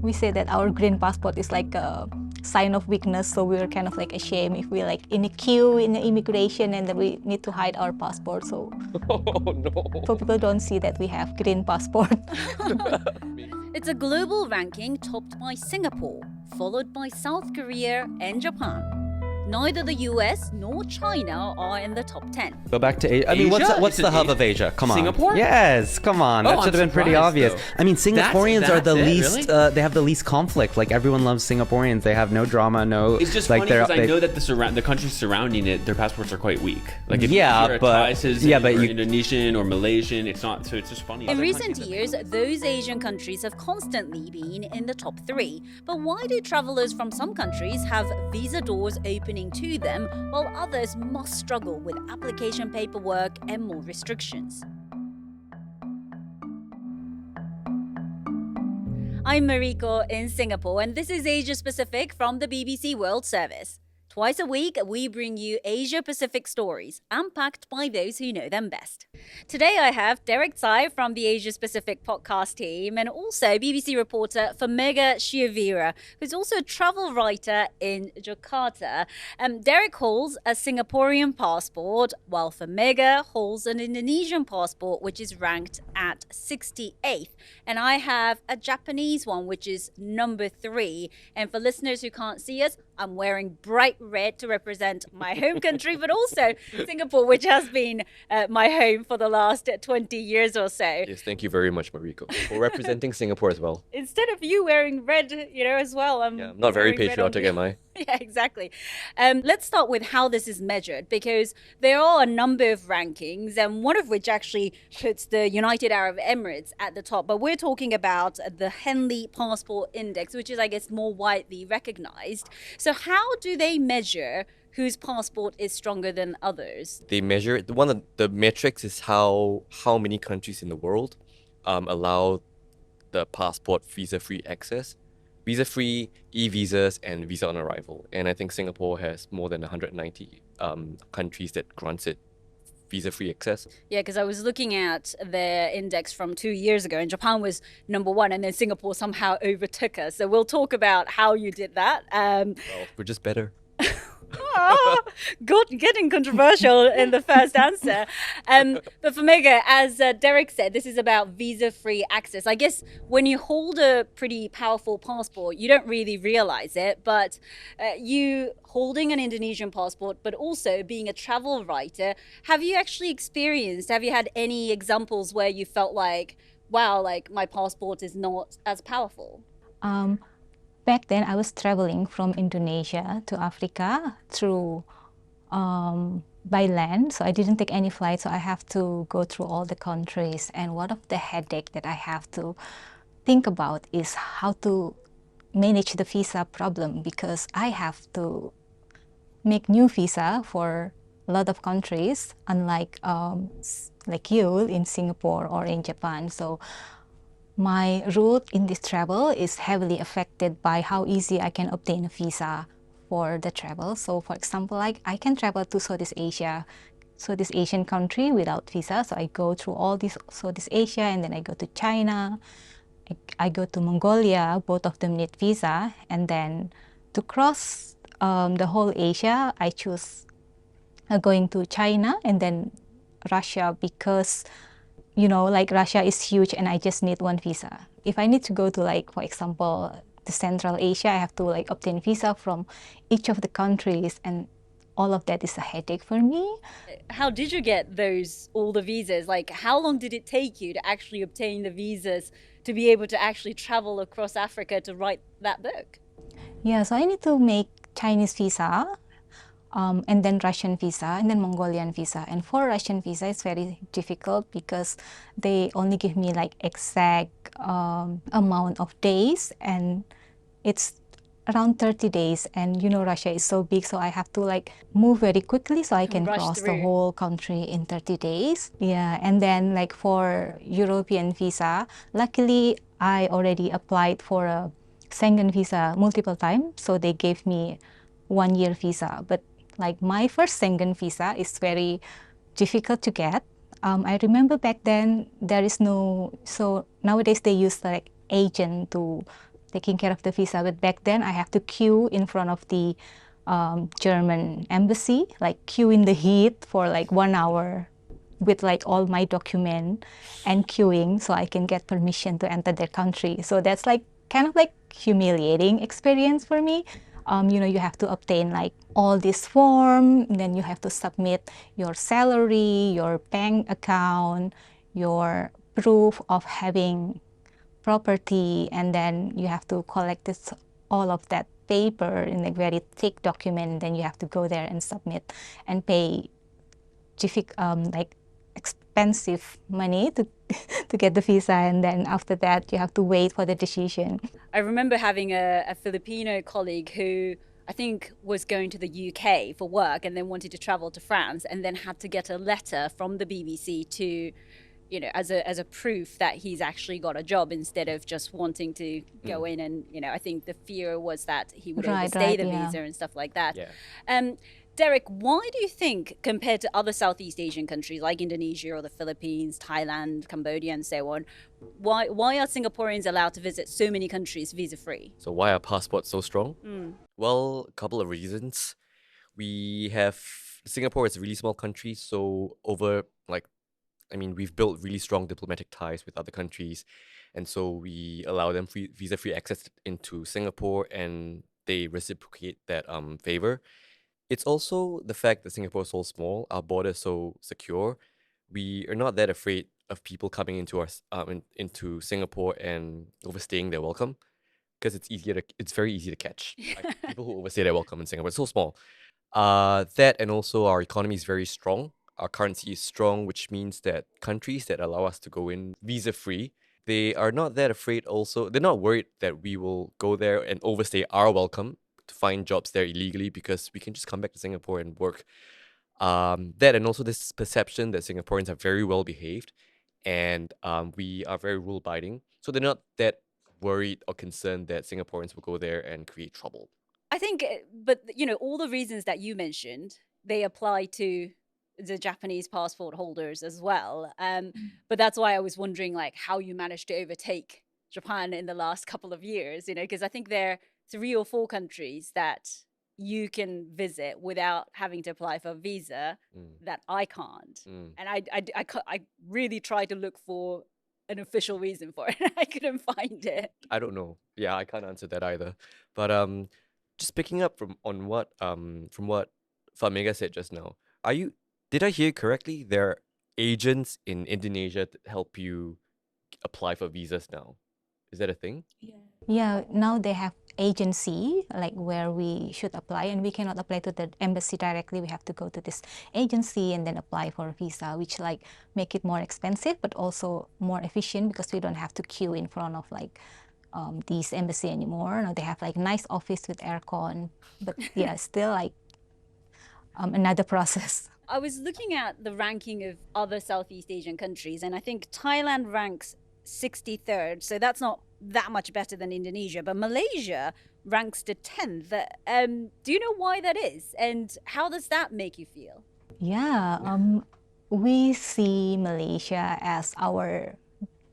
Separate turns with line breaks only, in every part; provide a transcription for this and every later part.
we say that our green passport is like a sign of weakness, so we were kind of like ashamed if we like in a queue in the immigration and then we need to hide our passport, so people don't see that we have green passport.
It's a global ranking topped by Singapore, followed by South Korea and Japan. Neither the US nor China are in the top 10.
Go back to Asia. I mean,
Asia?
what's the
It's
hub
in
of Asia? Come on.
Singapore?
Yes, come on. That
Oh,
should have
I'm
been pretty
surprised,
obvious.
though.
I mean, Singaporeans are the
that's it,
least.
really?
They have the least conflict. Like everyone loves Singaporeans. They have no drama, no.
It's just
like
funny because I know that the countries surrounding it, their passports are quite weak. Like if
Yeah,
you're
but-
a Thai citizen
yeah, but
or
you-
Indonesian or Malaysian, it's not. So it's just funny.
In
Other
recent
countries
years, those Asian countries have constantly been in the top 3. But why do travelers from some countries have visa doors opening to them while others must struggle with application paperwork and more restrictions? I'm Mariko in Singapore, and this is Asia Pacific from the BBC World Service. Twice a week, we bring you Asia Pacific stories, unpacked by those who know them best. Today, I have Derek Tsai from the Asia Pacific podcast team and also BBC reporter Famega Shiavira, who's also a travel writer in Jakarta. Derek holds a Singaporean passport, while Famega holds an Indonesian passport, which is ranked at 68th. And I have a Japanese one, which is number 3. And for listeners who can't see us, I'm wearing bright red to represent my home country, but also Singapore, which has been my home for the last 20 years or so.
Yes, thank you very much, Mariko, for representing Singapore as well.
Instead of you wearing red, as well, I'm
Yeah, I'm not very
wearing red on
patriotic,
the-
am I?
Yeah, exactly. Let's start with how this is measured, because there are a number of rankings, and one of which actually puts the United Arab Emirates at the top. But we're talking about the Henley Passport Index, which is, I guess, more widely recognized. So how do they measure whose passport is stronger than others?
They measure one of the metrics is how many countries in the world allow the passport visa-free access, visa-free, e-visas, and visa on arrival. And I think Singapore has more than 190 countries that grants it visa-free access.
Yeah, because I was looking at their index from 2 years ago, and Japan was number 1, and then Singapore somehow overtook us. So we'll talk about how you did that.
Well, we're just better.
Getting controversial in the first answer. But for Mega, as Derek said, this is about visa-free access. I guess when you hold a pretty powerful passport, you don't really realize it, but you holding an Indonesian passport, but also being a travel writer, have you had any examples where you felt like, wow, like my passport is not as powerful?
Back then, I was traveling from Indonesia to Africa through by land, so I didn't take any flight, so I have to go through all the countries. And one of the headache that I have to think about is how to manage the visa problem, because I have to make new visa for a lot of countries, unlike like you in Singapore or in Japan. So my route in this travel is heavily affected by how easy I can obtain a visa for the travel. So for example, like I can travel to Southeast Asian country without visa. So I go through all this Southeast Asia, and then I go to China, I go to Mongolia, both of them need visa. And then to cross the whole Asia, I choose going to China and then Russia, because like Russia is huge and I just need one visa. If I need to go to, like, for example, the Central Asia, I have to like obtain visa from each of the countries, and all of that is a headache for me.
How did you get all the visas? Like, how long did it take you to actually obtain the visas to be able to actually travel across Africa to write that book?
Yeah, so I need to make Chinese visa, and then Russian visa, and then Mongolian visa. And for Russian visa, it's very difficult because they only give me like exact amount of days, and it's around 30 days. And Russia is so big, so I have to like move very quickly so I can
Rush
cross the
through.
whole country in 30 days. Yeah, and then like for European visa, luckily I already applied for a Schengen visa multiple times, so they gave me 1-year visa. But like my first Schengen visa is very difficult to get. I remember back then there is no, so nowadays they use like agent to taking care of the visa. But back then I have to queue in front of the German embassy, like queue in the heat for like 1 hour with like all my document and queuing so I can get permission to enter their country. So that's like kind of like humiliating experience for me. You know, you have to obtain like all this form, and then you have to submit your salary, your bank account, your proof of having property, and then you have to collect this all of that paper in a very thick document. Then you have to go there and submit and pay like expensive money to to get the visa, and then after that you have to wait for the decision.
I remember having a Filipino colleague who I think was going to the UK for work and then wanted to travel to France and then had to get a letter from the BBC to, you know, as a proof that he's actually got a job instead of just wanting to go in and, you know, I think the fear was that he would overstay the visa and stuff like that.
Yeah.
Derek, why do you think, compared to other Southeast Asian countries like Indonesia or the Philippines, Thailand, Cambodia, and so on, why are Singaporeans allowed to visit so many countries visa-free?
So why are passports so strong? Well, a couple of reasons. Singapore is a really small country, so we've built really strong diplomatic ties with other countries, and so we allow them visa-free access into Singapore, and they reciprocate that favor. It's also the fact that Singapore is so small, our border is so secure. We are not that afraid of people coming into Singapore and overstaying their welcome, because it's very easy to catch. Like, people who overstay their welcome in Singapore. It's so small. That, and also our economy is very strong. Our currency is strong, which means that countries that allow us to go in visa-free, they are not that afraid also. They're not worried that we will go there and overstay our welcome to find jobs there illegally, because we can just come back to Singapore and work. That, and also this perception that Singaporeans are very well behaved and we are very rule abiding. So they're not that worried or concerned that Singaporeans will go there and create trouble.
I think, but you know, all the reasons that you mentioned, they apply to the Japanese passport holders as well. But that's why I was wondering, like, how you managed to overtake Japan in the last couple of years, you know, because I think there are 3 or 4 countries that you can visit without having to apply for a visa that I can't. And I really tried to look for an official reason for it. I couldn't find it.
I don't know. Yeah, I can't answer that either. But just picking up from what Farmiga said just now, did I hear correctly? There are agents in Indonesia that help you apply for visas now. Is that a thing?
Yeah, now they have agency like where we should apply, and we cannot apply to the embassy directly. We have to go to this agency and then apply for a visa, which like make it more expensive but also more efficient, because we don't have to queue in front of like these embassy anymore. Now they have like nice office with aircon, but yeah, still like another process.
I was looking at the ranking of other Southeast Asian countries, and I think Thailand ranks 63rd, so that's not that much better than Indonesia, but Malaysia ranks the 10th. Do you know why that is, and how does that make you feel?
Yeah, we see Malaysia as our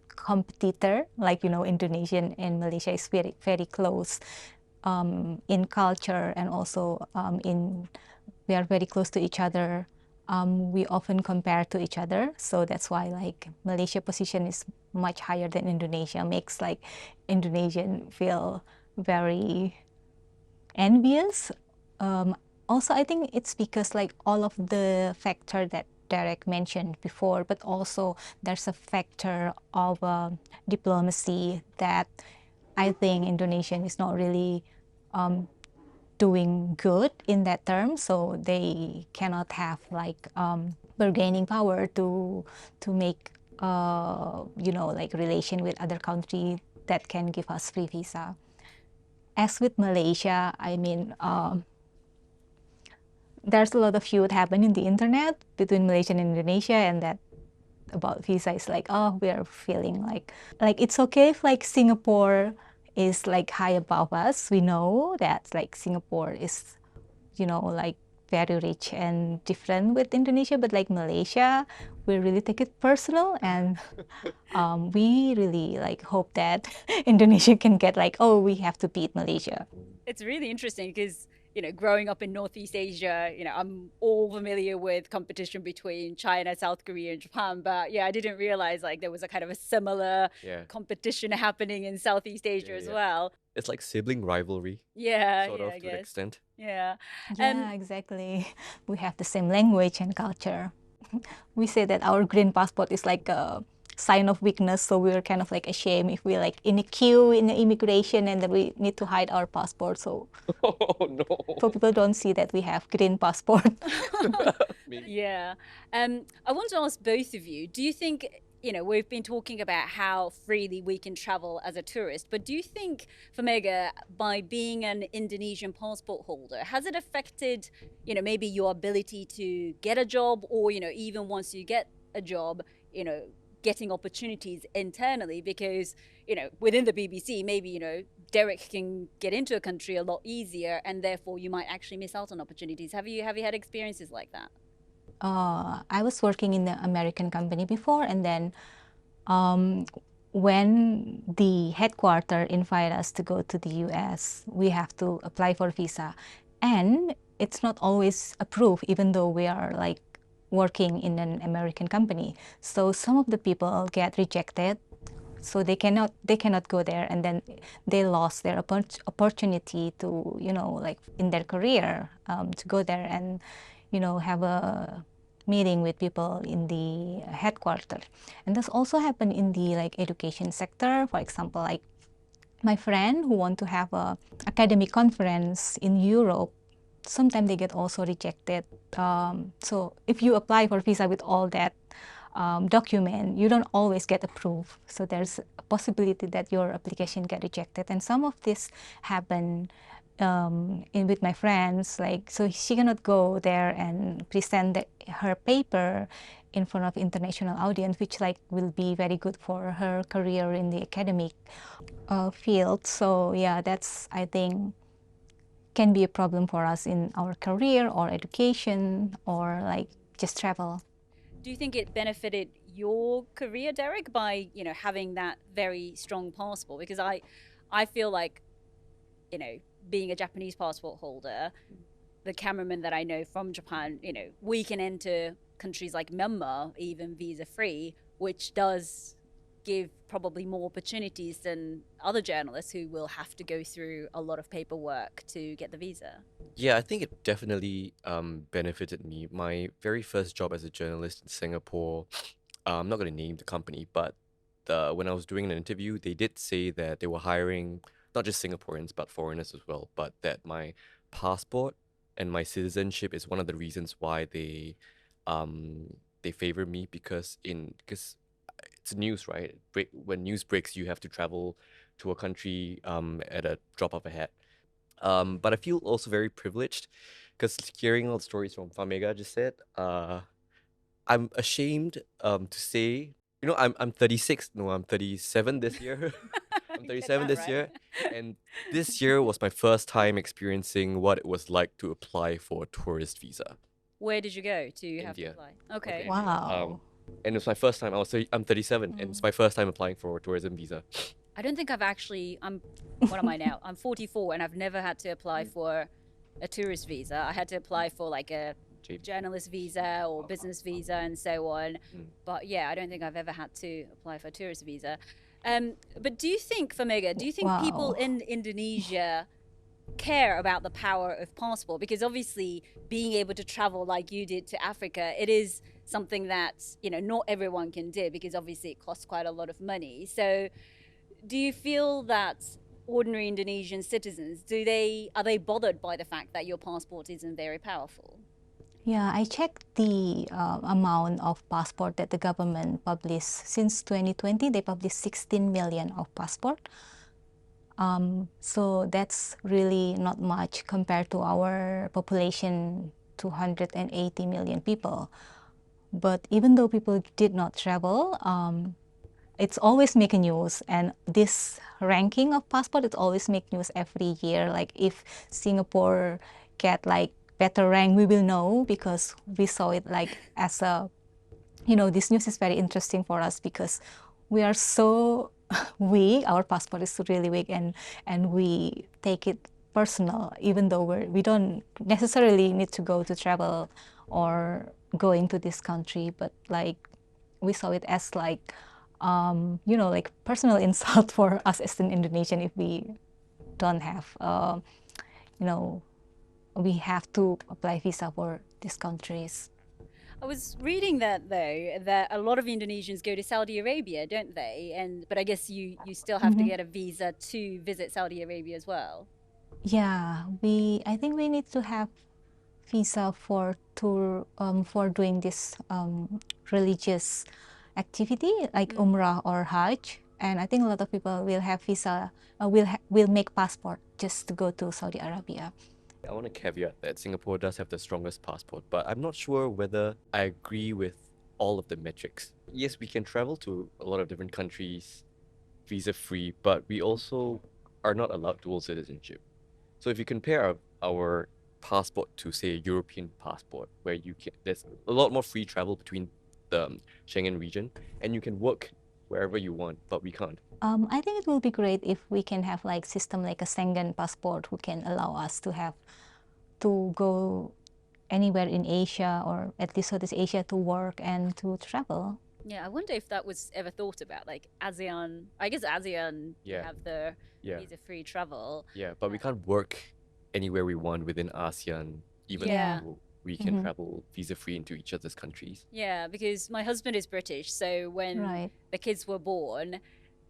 competitor. Like, you know, Indonesia and Malaysia is very, very close in culture, and also we are very close to each other. We often compare to each other, so that's why like Malaysia position is much higher than Indonesia, makes like Indonesian feel very envious. Also, I think it's because like all of the factor that Derek mentioned before, but also there's a factor of diplomacy that I think Indonesian is not really doing good in that term, so they cannot have like bargaining power to make you know, like relation with other country that can give us free visa. As with Malaysia, I mean, there's a lot of feud happen in the internet between Malaysia and Indonesia, and that about visa is like, oh, we are feeling like it's okay if like Singapore is like high above us. We know that like Singapore is, you know, like very rich and different with Indonesia, but like Malaysia, we really take it personal, and we really like hope that Indonesia can get like, oh, we have to beat Malaysia.
It's really interesting because, growing up in Northeast Asia, I'm all familiar with competition between China, South Korea, and Japan. But yeah, I didn't realize like there was a kind of a similar
Yeah.
competition happening in Southeast Asia as
yeah.
well.
It's like sibling rivalry,
Yeah,
sort
yeah,
of
I
to an
guess.
extent.
Yeah.
Yeah, exactly. We have the same language and culture. We say that our green passport is like a sign of weakness, so we're kind of like ashamed if we're like in a queue in the immigration and then we need to hide our passport. So
Oh no.
people don't see that we have green passport.
Yeah. I want to ask both of you, do you think, we've been talking about how freely we can travel as a tourist, but do you think, Famega, by being an Indonesian passport holder, has it affected, maybe your ability to get a job, or, even once you get a job, getting opportunities internally? Because, within the BBC, maybe, Derek can get into a country a lot easier, and therefore you might actually miss out on opportunities. Have you had experiences like that?
I was working in the American company before, and then when the headquarter invite us to go to the US, we have to apply for visa, and it's not always approved, even though we are like working in an American company. So some of the people get rejected, so they cannot go there, and then they lost their opportunity to like in their career to go there and have a meeting with people in the headquarters. And this also happened in the like education sector. For example, like my friend who want to have a academic conference in Europe, sometimes they get also rejected. So if you apply for visa with all that document, you don't always get approved. So there's a possibility that your application get rejected. And some of this happen with my friends, like, so she cannot go there and present her paper in front of international audience, which like will be very good for her career in the academic field. So yeah, that's, I think, can be a problem for us in our career or education or like just travel.
Do you think it benefited your career, Derek, by having that very strong passport? Because I feel like, being a Japanese passport holder, the cameramen that I know from Japan, we can enter countries like Myanmar even visa free, which does give probably more opportunities than other journalists who will have to go through a lot of paperwork to get the visa.
Yeah, I think it definitely benefited me. My very first job as a journalist in Singapore, I'm not going to name the company, but when I was doing an interview, they did say that they were hiring not just Singaporeans, but foreigners as well, but that my passport and my citizenship is one of the reasons why they favor me, because it's news, right? When news breaks, you have to travel to a country at a drop of a hat. But I feel also very privileged because hearing all the stories from Famega just said, I'm ashamed to say, I'm 36. No, I'm 37 this year. I'm 37 this year. And this year was my first time experiencing what it was like to apply for a tourist visa.
Where did you go to have to
India.
apply? Okay.
Wow.
And it was my first time. I'm 37, and it's my first time applying for a tourism visa.
I don't think I've actually, what am I now? I'm 44 and I've never had to apply for a tourist visa. I had to apply for like a journalist visa or business visa and so on. But yeah, I don't think I've ever had to apply for a tourist visa. But do you think, Famega, people in Indonesia care about the power of passport? Because obviously being able to travel like you did to Africa, it is something that, not everyone can do, because obviously it costs quite a lot of money. So do you feel that ordinary Indonesian citizens, are they bothered by the fact that your passport isn't very powerful?
Yeah, I checked the amount of passport that the government published. Since 2020, they published 16 million of passport. So that's really not much compared to our population, 280 million people. But even though people did not travel, it's always making news, and this ranking of passport, it always make news every year. Like if Singapore get like better rank, we will know because we saw it like as a this news is very interesting for us because we are so weak. Our passport is really weak, and we take it personal, even though we don't necessarily need to go to travel or go into this country, but like we saw it as like like personal insult for us as an Indonesian if we don't have we have to apply visa for these countries.
I was reading that though, that a lot of Indonesians go to Saudi Arabia, don't they? But I guess you still have to get a visa to visit Saudi Arabia as well.
Yeah, I think we need to have visa for tour for doing this religious activity like Umrah or Hajj, and I think a lot of people will have visa, will make passport just to go to Saudi Arabia.
I want to caveat that Singapore does have the strongest passport, but I'm not sure whether I agree with all of the metrics. Yes, we can travel to a lot of different countries visa-free, but we also are not allowed dual citizenship. So if you compare our passport to, say, a European passport, where there's a lot more free travel between the Schengen region, and you can work wherever you want, but we can't.
I think it will be great if we can have like system like a Schengen passport who can allow us to go anywhere in Asia or at least Southeast Asia to work and to travel.
Yeah, I wonder if that was ever thought about, like ASEAN. I guess ASEAN have the visa-free travel.
Yeah, but we can't work anywhere we want within ASEAN, even though we can travel visa-free into each other's countries.
Yeah, because my husband is British, so when the kids were born,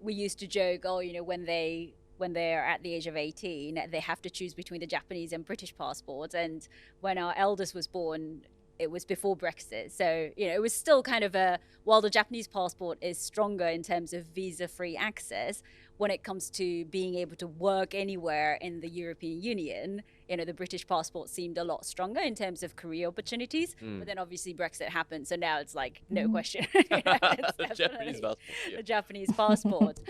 we used to joke, oh, when they're at the age of 18, they have to choose between the Japanese and British passports. And when our eldest was born, it was before Brexit. So, it was still kind of while the Japanese passport is stronger in terms of visa-free access, when it comes to being able to work anywhere in the European Union, the British passport seemed a lot stronger in terms of career opportunities. But then obviously Brexit happened. So now it's like, no question.
The Japanese passport. Yeah.
The Japanese passport.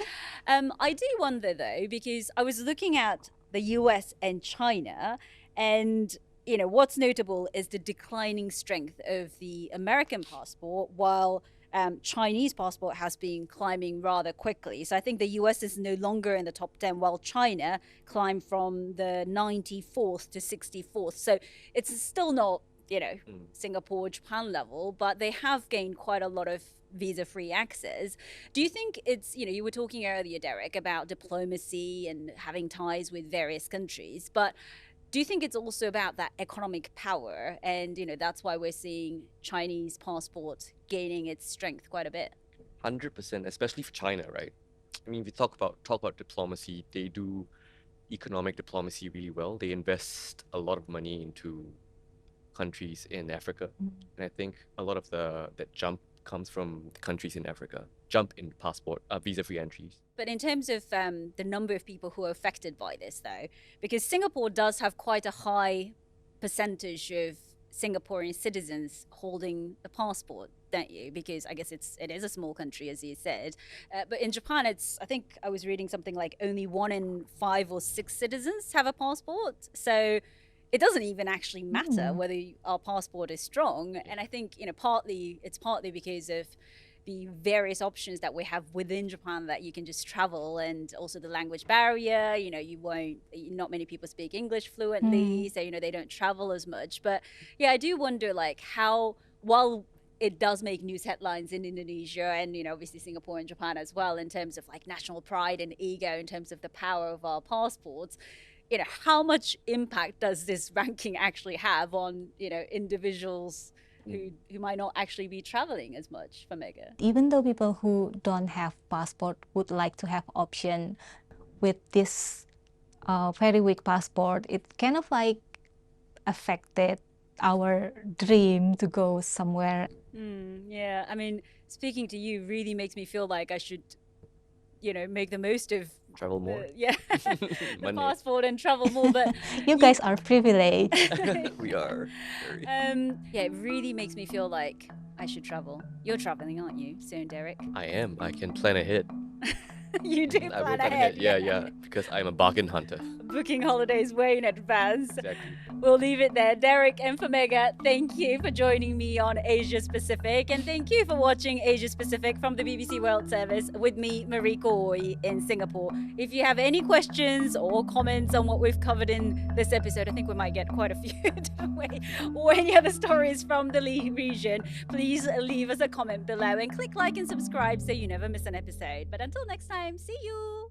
I do wonder though, because I was looking at the US and China, and what's notable is the declining strength of the American passport, while Chinese passport has been climbing rather quickly. So I think the US is no longer in the top 10, while China climbed from the 94th to 64th. So it's still not, Singapore, Japan level, but they have gained quite a lot of visa-free access. Do you think it's, you were talking earlier, Derek, about diplomacy and having ties with various countries, but do you think it's also about that economic power, and that's why we're seeing Chinese passport gaining its strength quite a bit?
100%, especially for China, right? I mean, if you talk about diplomacy, they do economic diplomacy really well. They invest a lot of money into countries in Africa, and I think a lot of that jump comes from the countries in Africa. Jump in passport, visa-free entries.
But in terms of the number of people who are affected by this, though, because Singapore does have quite a high percentage of Singaporean citizens holding a passport, don't you? Because I guess it is a small country, as you said. But in Japan, I think I was reading something like only 1 in 5 or 6 citizens have a passport. So it doesn't even actually matter whether our passport is strong. And I think, it's partly because of the various options that we have within Japan that you can just travel, and also the language barrier. Not many people speak English fluently, so they don't travel as much. But yeah, I do wonder like how, while it does make news headlines in Indonesia and obviously Singapore and Japan as well, in terms of like national pride and ego, in terms of the power of our passports, how much impact does this ranking actually have on individuals who might not actually be traveling as much, for Mega?
Even though people who don't have passport would like to have option with this very weak passport, it kind of like affected our dream to go somewhere.
Yeah, I mean, speaking to you really makes me feel like I should, make the most of
travel more.
The passport and travel more. But
you guys are privileged.
We are.
It really makes me feel like I should travel. You're traveling, aren't you, soon, Derek?
I am. I can plan ahead.
You do plan ahead.
Yeah, because I'm a bargain hunter.
booking holidays way in advance.
Exactly.
We'll leave it there. Derek and Famega, thank you for joining me on Asia Pacific, and thank you for watching Asia Pacific from the BBC World Service with me, Mariko Oi, in Singapore. If you have any questions or comments on what we've covered in this episode, I think we might get quite a few, don't we? Or any other stories from the region, please leave us a comment below and click like and subscribe so you never miss an episode. But until next time, see you!